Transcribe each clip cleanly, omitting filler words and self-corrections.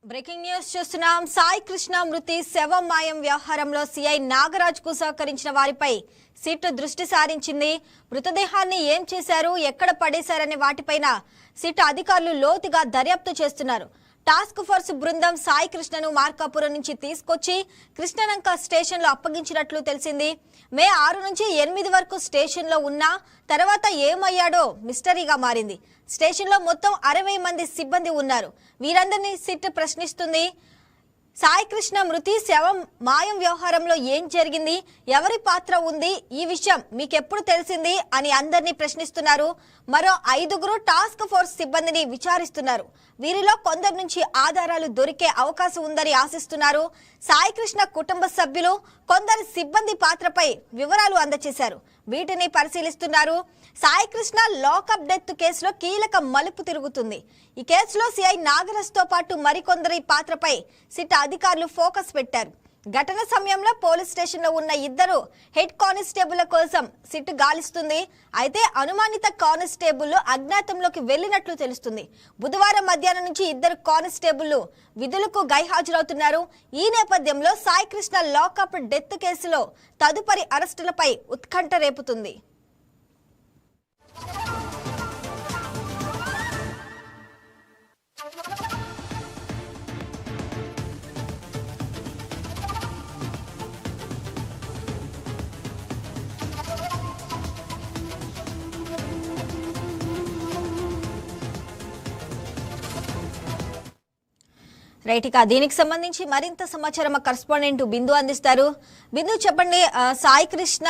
Breaking news చూస్తున్నాం. సాయి కృష్ణ మృతి శవం మాయం వ్యవహారంలో సిఐ నాగరాజ్ కు సహకరించిన వారిపై సిట్ దృష్టి సారించింది. మృతదేహాన్ని ఏం చేశారు, ఎక్కడ పడేశారనే వాటిపైన సిట్ అధికారులు లోతుగా దర్యాప్తు చేస్తున్నారు. టాస్క్ ఫోర్స్ బృందం సాయి కృష్ణను మార్కాపురం నుంచి తీసుకొచ్చి కృష్ణలంక స్టేషన్ లో అప్పగించినట్లు తెలిసింది. మే 6 నుంచి 8 వరకు స్టేషన్ లో ఉన్నా తర్వాత ఏమయ్యాడో మిస్టరీగా మారింది. స్టేషన్ లో మొత్తం 60 మంది సిబ్బంది ఉన్నారు. వీరందరినీ సిట్ ప్రశ్నిస్తుంది. సాయి కృష్ణ మృతి శవం మాయం వ్యవహారంలో ఏం జరిగింది, ఎవరి పాత్ర ఉంది, ఈ విషయం మీకెప్పుడు తెలిసింది అని అందరినీ ప్రశ్నిస్తున్నారు. మరో 5 టాస్క్ ఫోర్స్ సిబ్బందిని విచారిస్తున్నారు. వీరిలో కొందరి నుంచి ఆధారాలు దొరికే అవకాశం ఉందని ఆశిస్తున్నారు. సాయి కృష్ణ కుటుంబ సభ్యులు కొందరు సిబ్బంది పాత్రపై వివరాలు అందజేశారు. వీటిని పరిశీలిస్తున్నారు. సాయి కృష్ణ లాకప్ డెత్ కేసులో కీలక మలుపు తిరుగుతుంది. ఈ కేసులో సిఐ నాగరాజ్ తో పాటు మరికొందరి పాత్రపై సిట్ అధికారులు ఫోకస్ పెట్టారు. ఘటన సమయంలో పోలీస్ స్టేషన్ లో ఉన్న 2 హెడ్ కానిస్టేబుల్ కోసం సిట్ గాలిస్తుంది. అయితే అనుమానిత కానిస్టేబుల్ అజ్ఞాతంలోకి వెళ్లినట్లు తెలుస్తుంది. బుధవారం మధ్యాహ్నం నుంచి 2 కానిస్టేబుల్ విధులకు గైహాజరవుతున్నారు. ఈ నేపథ్యంలో సాయి కృష్ణ లాకప్ డెత్ కేసులో తదుపరి అరెస్టులపై ఉత్కంఠ రేపుతుంది. రైట్, ఇక దీనికి సంబంధించి మరింత సమాచారం మా కరెస్పాండెంట్ బిందు అందిస్తారు. బిందు, చెప్పండి. సాయి కృష్ణ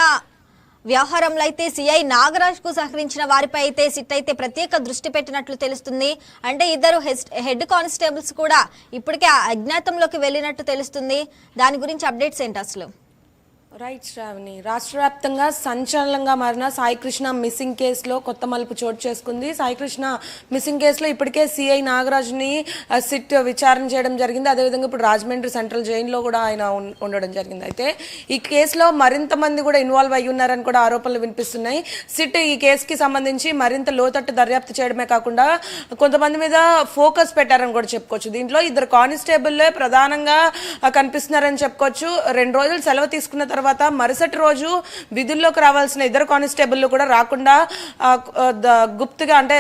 వ్యవహారంలో అయితే సిఐ నాగరాజ్ కు సహకరించిన వారిపై అయితే సిట్ అయితే ప్రత్యేక దృష్టి పెట్టినట్లు తెలుస్తుంది. అంటే 2 హెడ్ కానిస్టేబుల్స్ కూడా ఇప్పటికే అజ్ఞాతంలోకి వెళ్ళినట్టు తెలుస్తుంది. దాని గురించి అప్డేట్స్ ఏంటి అసలు? రైట్ శ్రావణి, రాష్ట్ర వ్యాప్తంగా సంచలనంగా మారిన సాయి కృష్ణ మిస్సింగ్ కేసులో కొత్త మలుపు చోటు చేసుకుంది. సాయి కృష్ణ మిస్సింగ్ కేసులో ఇప్పటికే సిఐ నాగరాజ్ని సిట్ విచారణ చేయడం జరిగింది. అదేవిధంగా ఇప్పుడు రాజమండ్రి సెంట్రల్ జైల్లో కూడా ఆయన ఉండడం జరిగింది. అయితే ఈ కేసులో మరింత మంది కూడా ఇన్వాల్వ్ అయ్యి ఉన్నారని కూడా ఆరోపణలు వినిపిస్తున్నాయి. సిట్ ఈ కేసుకి సంబంధించి మరింత లోతట్టు దర్యాప్తు చేయడమే కాకుండా కొంతమంది మీద ఫోకస్ పెట్టారని కూడా చెప్పుకోవచ్చు. దీంట్లో 2 కానిస్టేబుల్లే ప్రధానంగా కనిపిస్తున్నారని చెప్పుకోవచ్చు. 2 రోజులు సెలవు తీసుకున్న తర్వాత మరుసటి రోజు విధుల్లోకి రావాల్సిన 2 కానిస్టేబుల్ కూడా రాకుండా గుప్తుగా అంటే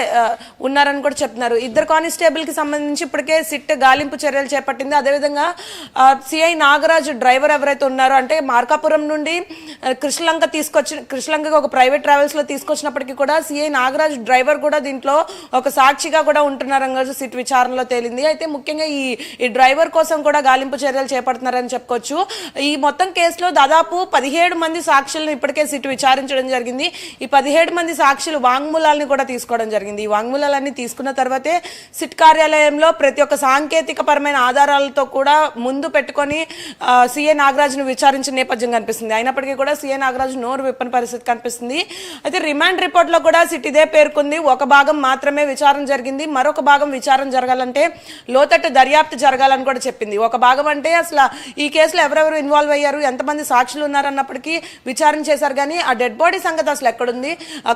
ఉన్నారని కూడా చెప్తున్నారు. 2 కానిస్టేబుల్ కి సంబంధించి ఇప్పటికే సిట్ గాలింపు చర్యలు చేపట్టింది. అదేవిధంగా సిఐ నాగరాజు డ్రైవర్ ఎవరైతే ఉన్నారో, అంటే మార్కాపురం నుండి కృష్ణలంకకి ఒక ప్రైవేట్ ట్రావెల్స్ లో తీసుకొచ్చినప్పటికీ కూడా సిఐ నాగరాజు డ్రైవర్ కూడా దీంట్లో ఒక సాక్షిగా కూడా ఉంటున్నారని సిట్ విచారణలో తేలింది. అయితే ముఖ్యంగా ఈ డ్రైవర్ కోసం కూడా గాలింపు చర్యలు చేపడుతున్నారని చెప్పుకోవచ్చు. ఈ మొత్తం కేసులో దాదాపు 17 మంది సాక్షులను ఇప్పటికే సిట్ విచారించడం జరిగింది. ఈ 17 మంది సాక్షులు వాంగ్మూలాలను కూడా తీసుకోవడం జరిగింది. ఈ వాంగ్మూలాలన్నీ తీసుకున్న తర్వాతే సిట్ కార్యాలయంలో ప్రతి ఒక్క సాంకేతిక పరమైన ఆధారాలతో కూడా ముందు పెట్టుకొని సిఐ నాగరాజును విచారించిన నేపథ్యం కనిపిస్తుంది. అయినప్పటికీ కూడా సిఐ నాగరాజు నోరు విప్పని పరిస్థితి కనిపిస్తుంది. అయితే రిమాండ్ రిపోర్ట్ లో కూడా సిట్ ఇదే పేర్కొంది. ఒక భాగం మాత్రమే విచారణ జరిగింది, మరొక భాగం విచారణ జరగాలంటే లోతట్టు దర్యాప్తు జరగాలని కూడా చెప్పింది. ఒక భాగం అంటే అసలు ఈ కేసులో ఎవరెవరు ఇన్వాల్వ్ అయ్యారు, ఎంతమంది సాక్షులు ఉన్నారన్నప్పటికీ విచారణ చేశారు. కానీ ఆ డెడ్ బాడీ సంగతి అసలు ఎక్కడుంది,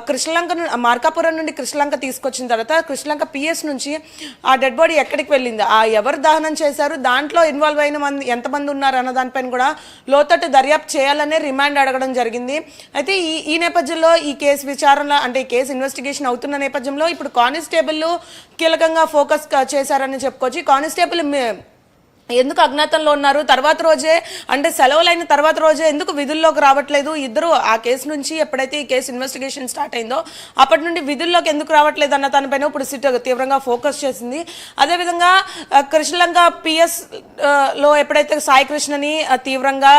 కృష్ణలంక మార్కాపురం నుండి కృష్ణలంక తీసుకొచ్చిన తర్వాత కృష్ణలంక పిఎస్ నుంచి ఆ డెడ్ బాడీ ఎక్కడికి వెళ్ళింది, ఆ ఎవరు దహనం చేశారు, దాంట్లో ఇన్వాల్వ్ అయిన మంది ఎంతమంది ఉన్నారు అన్న దానిపైన కూడా లోతట్టు దర్యాప్తు చేయాలనే రిమాండ్ అడగడం జరిగింది. అయితే ఈ నేపథ్యంలో ఈ కేసు విచారణ అంటే ఈ కేసు ఇన్వెస్టిగేషన్ అవుతున్న నేపథ్యంలో ఇప్పుడు కానిస్టేబుల్ కీలకంగా ఫోకస్ చేశారని చెప్పుకోవచ్చు. కానిస్టేబుల్ ఎందుకు అజ్ఞాతంలో ఉన్నారు, తర్వాత రోజే అంటే సెలవులైన తర్వాత రోజే ఎందుకు విధుల్లోకి రావట్లేదు, 2 ఆ కేసు నుంచి ఎప్పుడైతే ఈ కేసు ఇన్వెస్టిగేషన్ స్టార్ట్ అయిందో అప్పటి నుండి విధుల్లోకి ఎందుకు రావట్లేదు అన్న దానిపైన ఇప్పుడు సిట్ తీవ్రంగా ఫోకస్ చేసింది. అదేవిధంగా కృష్ణలంక పిఎస్ లో ఎప్పుడైతే సాయి కృష్ణని తీవ్రంగా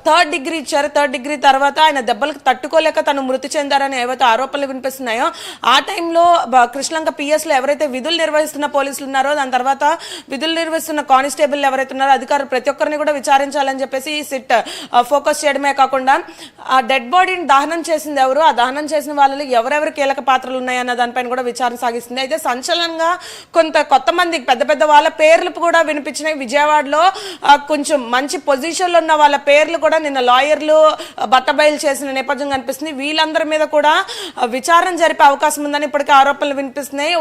థర్డ్ డిగ్రీ ఇచ్చారో, 3rd డిగ్రీ తర్వాత ఆయన దెబ్బలకు తట్టుకోలేక తను మృతి చెందారని ఏవైతే ఆరోపణలు వినిపిస్తున్నాయో ఆ టైంలో కృష్ణలంక పిఎస్ లో ఎవరైతే విధులు నిర్వహిస్తున్న పోలీసులు ఉన్నారో, దాని తర్వాత విధులు నిర్వహిస్తున్న కానిస్టేబుల్ ఎవరైతే ఉన్నారో అధికారులు ప్రతి ఒక్కరిని కూడా విచారించాలని చెప్పేసి ఈ సిట్ ఫోకస్ చేయడమే కాకుండా ఆ డెడ్ బాడీని దహనం చేసింది ఎవరు, ఆ దహనం చేసిన వాళ్ళలో ఎవరెవరు కీలక పాత్రలు ఉన్నాయన్న దానిపైన కూడా విచారణ సాగిస్తుంది. అయితే సంచలనంగా కొత్త మంది పెద్ద పెద్ద వాళ్ళ పేర్లు కూడా వినిపించినాయి. విజయవాడలో కొంచెం మంచి పొజిషన్లో ఉన్న వాళ్ళ పేర్లు కూడా నిన్న లాయర్లు బట్టబయలు చేసిన నేపథ్యం కనిపిస్తుంది. వీళ్ళందరి మీద కూడా విచారణ జరిపే అవకాశం ఉందని ఇప్పటికే ఆరోపణలు వినిపిస్తున్నాయి.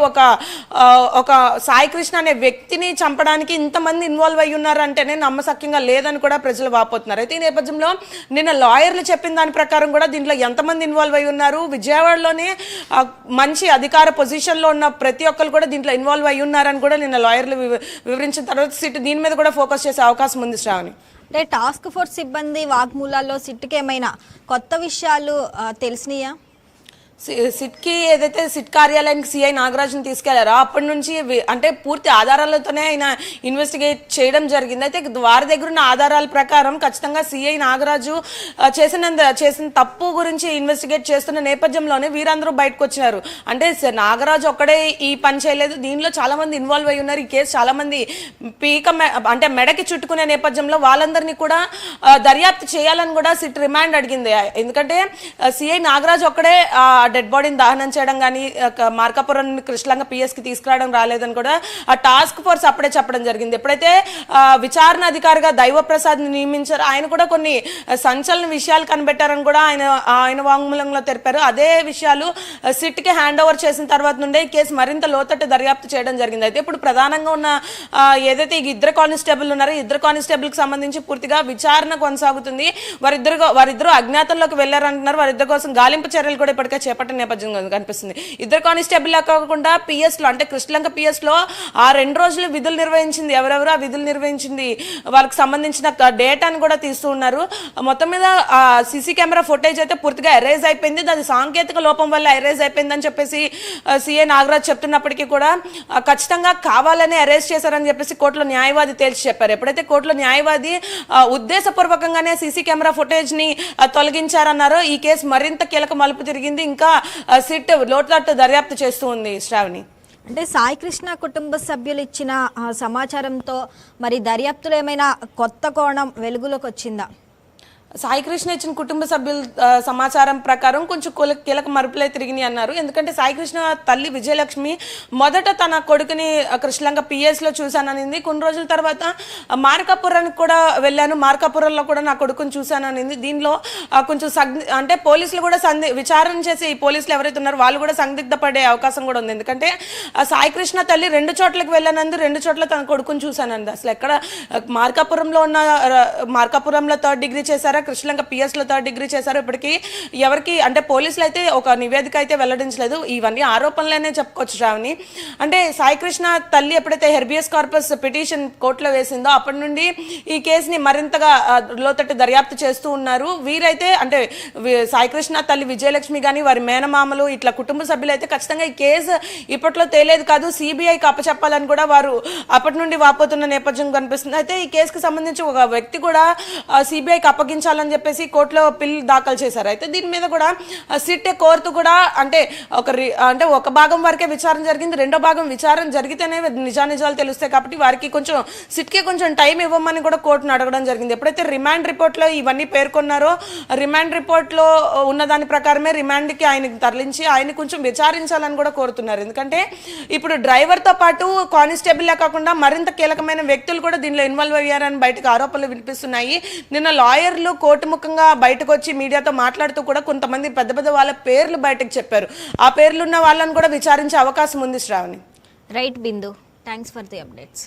ఒక సాయి కృష్ణ అనే వ్యక్తిని చంపడానికి ఇంతమంది ఇన్వాల్వ్ అయ్యి ఉన్నారంటేనే నమ్మశక్యంగా లేదని కూడా ప్రజలు వాపోతున్నారు. అయితే ఈ నేపథ్యంలో నిన్న లాయర్లు చెప్పిన దాని ప్రకారం కూడా దీంట్లో ఎంతమంది ఇన్వాల్వ్ అయ్యి ఉన్నారు, విజయవాడలోనే మంచి అధికార పొజిషన్లో ఉన్న ప్రతి ఒక్కరు కూడా దీంట్లో ఇన్వాల్వ్ అయ్యి ఉన్నారని కూడా నిన్న లాయర్లు వివరించిన తర్వాత సిట్ దీని మీద కూడా ఫోకస్ చేసే అవకాశం ఉంది శ్రావణి. అంటే టాస్క్ ఫోర్స్ సిబ్బంది వాగ్మూలాల్లో సిట్కి ఏమైనా కొత్త విషయాలు తెలిసినాయా? సిట్కి ఏదైతే సిట్ కార్యాలయానికి సిఐ నాగరాజుని తీసుకెళ్లారో అప్పటి నుంచి అంటే పూర్తి ఆధారాలతోనే ఆయన ఇన్వెస్టిగేట్ చేయడం జరిగింది. అయితే వారి దగ్గర ఉన్న ఆధారాల ప్రకారం ఖచ్చితంగా సిఐ నాగరాజు చేసిన తప్పు గురించి ఇన్వెస్టిగేట్ చేస్తున్న నేపథ్యంలోనే వీరందరూ బయటకు వచ్చినారు. అంటే నాగరాజు ఒక్కడే ఈ పని చేయలేదు, దీనిలో చాలా మంది ఇన్వాల్వ్ అయి ఉన్నారు. ఈ కేసు చాలా మంది అంటే మెడకి చుట్టుకునే నేపథ్యంలో వాళ్ళందరినీ కూడా దర్యాప్తు చేయాలని కూడా సిట్ రిమాండ్ అడిగింది. ఎందుకంటే సిఐ నాగరాజు ఒక్కడే డెడ్ బాడీని దహనం చేయడం కానీ మార్కాపురం కృష్ణలంక పిఎస్కి తీసుకురావడం రాలేదని కూడా ఆ టాస్క్ ఫోర్స్ అప్పుడే చెప్పడం జరిగింది. ఎప్పుడైతే విచారణ అధికారిగా దైవప్రసాద్ నియమించారో ఆయన కూడా కొన్ని సంచలన విషయాలు కనిపెట్టారని కూడా ఆయన వాంగ్మూలంలో తెలిపారు. అదే విషయాలు సిట్కి హ్యాండ్ ఓవర్ చేసిన తర్వాత నుండే ఈ కేసు మరింత లోతట్టు దర్యాప్తు చేయడం జరిగింది. అయితే ఇప్పుడు ప్రధానంగా ఉన్న ఏదైతే ఈ ఇద్దరు కానిస్టేబుల్ ఉన్నారో ఇద్దరు కానిస్టేబుల్కి సంబంధించి పూర్తిగా విచారణ కొనసాగుతుంది. వారిద్దరు అజ్ఞాతంలోకి వెళ్లారంటున్నారు. వారిద్దరి కోసం గాలింపు చర్యలు కూడా ఇప్పటికే చేపట్టిన నేపథ్యం కనిపిస్తుంది. ఇద్దరు కానిస్టేబుల్ కాకుండా పిఎస్ లో అంటే కృష్ణలంక పిఎస్ లో ఆ 2 రోజులు విధులు నిర్వహించింది ఎవరెవరు, ఆ విధులు నిర్వహించింది వాళ్ళకి సంబంధించిన డేటాను కూడా తీస్తూ ఉన్నారు. మొత్తం మీద సీసీ కెమెరా ఫుటేజ్ అయితే పూర్తిగా ఎరేజ్ అయిపోయింది. అది సాంకేతిక లోపం వల్ల ఎరేజ్ అయిపోయిందని చెప్పేసి సిఐ నాగరాజ్ చెప్తున్నప్పటికీ కూడా ఖచ్చితంగా కావాలని అరెస్ట్ చేశారని చెప్పేసి కోర్టులో న్యాయవాది తేల్చి చెప్పారు. ఎప్పుడైతే కోర్టులో న్యాయవాది ఉద్దేశపూర్వకంగానే సీసీ కెమెరా ఫుటేజ్ ని తొలగించారన్నారో ఈ కేసు మరింత కీలక మలుపు తిరిగింది. ఇంకా సిట్ లోతట్టు దర్యాప్తు చేస్తూ ఉంది శ్రావణి. అంటే సాయి కృష్ణ కుటుంబ సభ్యులు ఇచ్చిన సమాచారంతో మరి దర్యాప్తులో ఏమైనా కొత్త కోణం వెలుగులోకి వచ్చిందా? సాయి కృష్ణ ఇచ్చిన కుటుంబ సభ్యుల సమాచారం ప్రకారం కొంచెం కీలక మరుపులే తిరిగినాయి అన్నారు. ఎందుకంటే సాయి కృష్ణ తల్లి విజయలక్ష్మి మొదట తన కొడుకుని కృష్ణలంక పిఎస్ లో చూశాననింది. కొన్ని రోజుల తర్వాత మార్కాపురానికి కూడా వెళ్ళాను, మార్కాపురంలో కూడా నా కొడుకుని చూశాననింది. దీనిలో కొంచెం అంటే పోలీసులు కూడా విచారణ చేసి ఈ పోలీసులు ఎవరైతే ఉన్నారో వాళ్ళు కూడా సందిగ్ధ పడే అవకాశం కూడా ఉంది. ఎందుకంటే సాయి కృష్ణ తల్లి 2 చోట్లకి వెళ్ళానందు 2 చోట్ల తన కొడుకుని చూశానంది. అసలు ఎక్కడ మార్కాపురంలో 3rd డిగ్రీ చేశారా, కృష్ణలంక పిఎస్ లో 3rd డిగ్రీ చేశారు. ఇప్పటికీ ఎవరికి అంటే పోలీసులు అయితే ఒక నివేదిక అయితే వెల్లడించలేదు. ఇవన్నీ ఆరోపణలనే చెప్పుకోవచ్చు శ్రావణి. అంటే సాయి కృష్ణ తల్లి ఎప్పుడైతే హెర్బియస్ కార్పస్ పిటిషన్ కోర్టులో వేసిందో అప్పటి నుండి ఈ కేసుని మరింతగా లోతట్టు దర్యాప్తు చేస్తూ ఉన్నారు. వీరైతే అంటే సాయి కృష్ణ తల్లి విజయలక్ష్మి కానీ వారి మేనమామలు ఇట్లా కుటుంబ సభ్యులు అయితే ఖచ్చితంగా ఈ కేసు ఇప్పట్లో తేలేదు కాదు, సిబిఐకి అప్పచెప్పాలని కూడా వారు అప్పటి నుండి వాపోతున్న నేపథ్యం కనిపిస్తుంది. అయితే ఈ కేసుకు సంబంధించి ఒక వ్యక్తి కూడా సిబిఐకి అప్పగించాలని చెప్పేసి కోర్టులో పిల్ దాఖలు చేశారు. అయితే దీని మీద కూడా సిట్ కోర్టు కూడా అంటే ఒక భాగం వరకే విచారణ జరిగింది, రెండో భాగం విచారణ జరిగితేనే నిజానిజాలు తెలుస్తాయి కాబట్టి వారికి కొంచెం సిట్కి కొంచెం టైం ఇవ్వమని కూడా కోర్టును అడగడం జరిగింది. ఎప్పుడైతే రిమాండ్ రిపోర్ట్లో ఇవన్నీ పేర్కొన్నారో రిమాండ్ రిపోర్ట్లో ఉన్న దాని ప్రకారమే రిమాండ్కి ఆయనకి తరలించి ఆయన కొంచెం విచారించాలని కూడా కోరుతున్నారు. ఎందుకంటే ఇప్పుడు డ్రైవర్తో పాటు కానిస్టేబుల్లే కాకుండా మరింత కీలకమైన వ్యక్తులు కూడా దీనిలో ఇన్వాల్వ్ అయ్యారని బయటకు ఆరోపణలు వినిపిస్తున్నాయి. నిన్న లాయర్లు కోర్టు ముఖంగా బయటకు వచ్చి మీడియాతో మాట్లాడుతూ కూడా కొంతమంది పెద్ద పెద్ద వాళ్ళ పేర్లు బయటకు చెప్పారు. ఆ పేర్లున్న వాళ్ళని కూడా విచారించే అవకాశం ఉంది Sravani. Right Bindu, thanks for the updates.